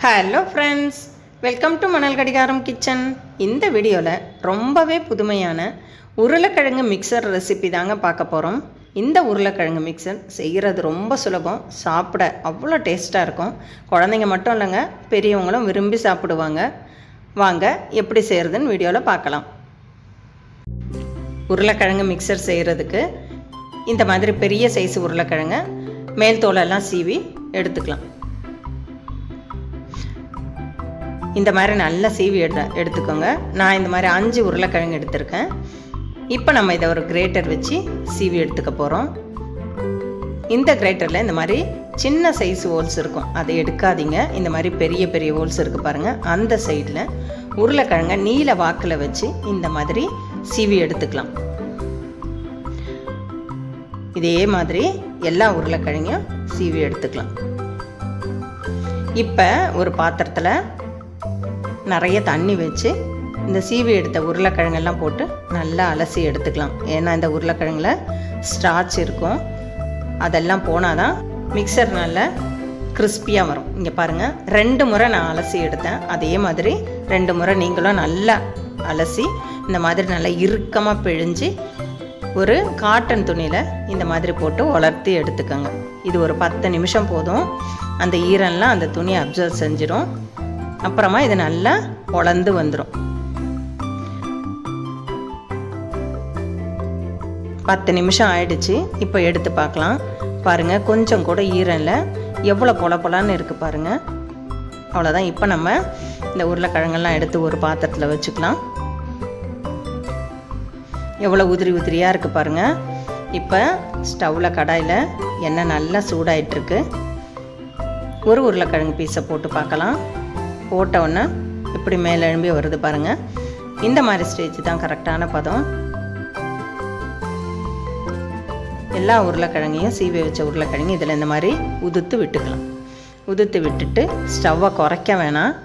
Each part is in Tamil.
ஹலோ ஃப்ரெண்ட்ஸ், வெல்கம் டு மணல் கடிகாரம் கிச்சன். இந்த வீடியோவில் ரொம்பவே புதுமையான உருளைக்கிழங்கு மிக்சர் ரெசிபி தாங்க பார்க்க போகிறோம். இந்த உருளைக்கிழங்கு மிக்சர் செய்கிறது ரொம்ப சுலபம், சாப்பிட அவ்வளோ டேஸ்ட்டாக இருக்கும். குழந்தைங்க மட்டும் இல்லைங்க, பெரியவங்களும் விரும்பி சாப்பிடுவாங்க. வாங்க எப்படி செய்கிறதுன்னு வீடியோவில் பார்க்கலாம். உருளைக்கிழங்கு மிக்சர் செய்கிறதுக்கு இந்த மாதிரி பெரிய சைஸ் உருளைக்கிழங்கு மேல் தோலெல்லாம் சீவி எடுத்துக்கலாம். இந்த மாதிரி நல்லா சீவி எடுத்துக்கோங்க. நான் இந்த மாதிரி 5 உருளைக்கிழங்கு எடுத்திருக்கேன். இப்போ நம்ம இதை ஒரு கிரேட்டர் வச்சு சீவி எடுத்துக்க போகிறோம். இந்த கிரேட்டரில் இந்த மாதிரி சின்ன சைஸ் ஹோல்ஸ் இருக்கும், அதை எடுக்காதீங்க. இந்த மாதிரி பெரிய பெரிய ஹோல்ஸ் இருக்குது பாருங்கள், அந்த சைடில் உருளைக்கிழங்கை நீல வாக்கில் வச்சு இந்த மாதிரி சீவி எடுத்துக்கலாம். இதே மாதிரி எல்லா உருளைக்கிழங்கையும் சீவி எடுத்துக்கலாம். இப்போ ஒரு பாத்திரத்தில் நிறைய தண்ணி வச்சு இந்த சீவி எடுத்த உருளைக்கிழங்கெல்லாம் போட்டு நல்லா அலசி எடுத்துக்கலாம். ஏன்னா இந்த உருளைக்கிழங்குல ஸ்டார்ச் இருக்கும், அதெல்லாம் போனால் தான் மிக்சர் நல்லா கிறிஸ்பியாக வரும். இங்கே பாருங்கள், 2 முறை நான் அலசி எடுத்தேன். அதே மாதிரி 2 முறை நீங்களும் நல்லா அலசி இந்த மாதிரி நல்லா இறுக்கமாக பிழிஞ்சு ஒரு காட்டன் துணியில் இந்த மாதிரி போட்டு உலர்த்தி எடுத்துக்கோங்க. இது ஒரு 10 நிமிஷம் போதும். அந்த ஈரம்லாம் அந்த துணியை அப்சர்வ் செஞ்சிடும். அப்புறமா இது நல்லா உலர்ந்து வந்துடும். 10 நிமிஷம் ஆயிடுச்சு. இப்போ எடுத்து பார்க்கலாம். பாருங்கள், கொஞ்சம் கூட ஈரம் இல்லை, எவ்வளோ பொலன்னு இருக்குது பாருங்கள். அவ்வளோதான். இப்போ நம்ம இந்த உருளைக்கிழங்கெல்லாம் எடுத்து ஒரு பாத்திரத்தில் வச்சுக்கலாம். எவ்வளோ உதிரியாக இருக்குது பாருங்கள். இப்போ ஸ்டவ்வில் கடாயில் எண்ணெய் நல்லா சூடாயிட்ருக்கு. ஒரு உருளைக்கிழங்கு பீஸை போட்டு பார்க்கலாம். போட்டவுடனே இப்படி மேலே எழும்பி வருது பாருங்கள். இந்த மாதிரி ஸ்டேஜ் தான் கரெக்டான பதம். எல்லா உருளைக்கிழங்கையும் சீவி வச்ச உருளைக்கிழங்கு இதில் இந்த மாதிரி உதுத்து விட்டுக்கலாம். உதுத்து விட்டுட்டு ஸ்டவ்வை குறைக்க வேணாம்,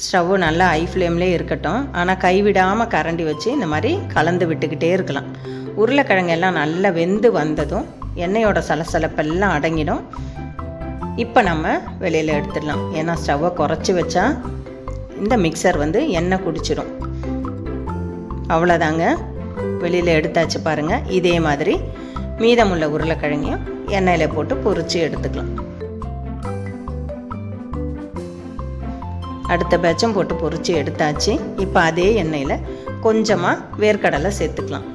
ஸ்டவ்வு நல்லா ஹை ஃப்ளேம்லேயே இருக்கட்டும். ஆனால் கைவிடாமல் கரண்டி வச்சு இந்த மாதிரி கலந்து விட்டுக்கிட்டே இருக்கலாம். உருளைக்கிழங்கு எல்லாம் நல்லா வெந்து வந்ததும் எண்ணெயோட சலசலப்பெல்லாம் அடங்கிடும். இப்போ நம்ம வெளியில் எடுத்துடலாம். ஏன்னா ஸ்டவ்வை குறைச்சி வச்சா இந்த மிக்சர் எண்ணெய் குடிச்சிடும். அவ்வளோதாங்க, வெளியில் எடுத்தாச்சு பாருங்கள். இதே மாதிரி மீதமுள்ள உருளைக்கிழங்கையும் எண்ணெயில் போட்டு பொரிச்சு எடுத்துக்கலாம். அடுத்த பேட்சும் போட்டு பொரிச்சு எடுத்தாச்சு. இப்போ அதே எண்ணெயில் கொஞ்சமாக வேர்க்கடலை சேர்த்துக்கலாம்.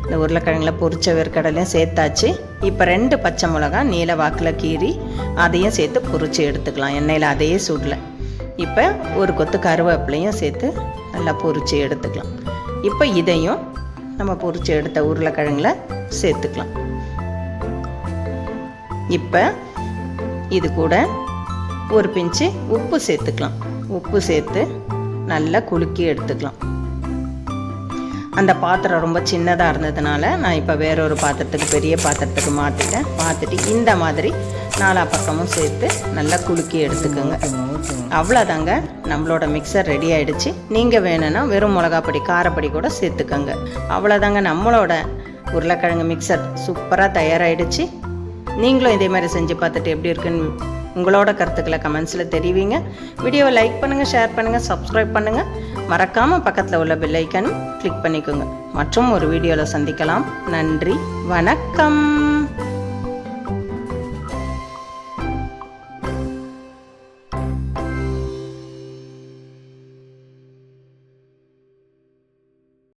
இந்த உருளைக்கிழங்குல பொரிச்ச வேர்க்கடலையும் சேர்த்தாச்சு. இப்போ 2 பச்சை மிளகா நீல வாக்கில் கீறி அதையும் சேர்த்து பொரிச்சு எடுத்துக்கலாம் எண்ணெயில் அதே சூடில். இப்போ ஒரு கொத்து கருவேப்பிலையும் சேர்த்து நல்லா பொரிச்சு எடுத்துக்கலாம். இப்போ இதையும் நம்ம பொரிச்சு எடுத்த உருளைக்கிழங்குல சேர்த்துக்கலாம். இப்போ இது கூட ஒரு பிஞ்சு உப்பு சேர்த்துக்கலாம். உப்பு சேர்த்து நல்லா குலுக்கி எடுத்துக்கலாம். அந்த பாத்திரம் ரொம்ப சின்னதாக இருந்ததுனால நான் இப்போ வேறொரு பாத்திரத்துக்கு, பெரிய பாத்திரத்துக்கு மாற்றிட்டு இந்த மாதிரி 4 பக்கமும் சேர்த்து நல்லா குலுக்கி எடுத்துக்கோங்க. அவ்வளோதாங்க, நம்மளோட மிக்சர் ரெடி ஆகிடுச்சு. நீங்கள் வேணும்னா வெறும் மிளகாப்பொடி, காரப்பொடி கூட சேர்த்துக்கோங்க. அவ்வளோதாங்க, நம்மளோட உருளைக்கிழங்கு மிக்சர் சூப்பராக தயாராகிடுச்சு. நீங்களும் இதே மாதிரி செஞ்சு பார்த்துட்டு எப்படி இருக்குன்னு உங்களோட கருத்துக்களை கமெண்ட்ஸில் தெரிவிங்க. வீடியோவை லைக் பண்ணுங்கள், ஷேர் பண்ணுங்கள், சப்ஸ்கிரைப் பண்ணுங்கள். மறக்காமல் பக்கத்தில் உள்ள பெல் ஐக்கானும் கிளிக் பண்ணிக்கோங்க. மற்றும் ஒரு வீடியோவில் சந்திக்கலாம். நன்றி, வணக்கம்.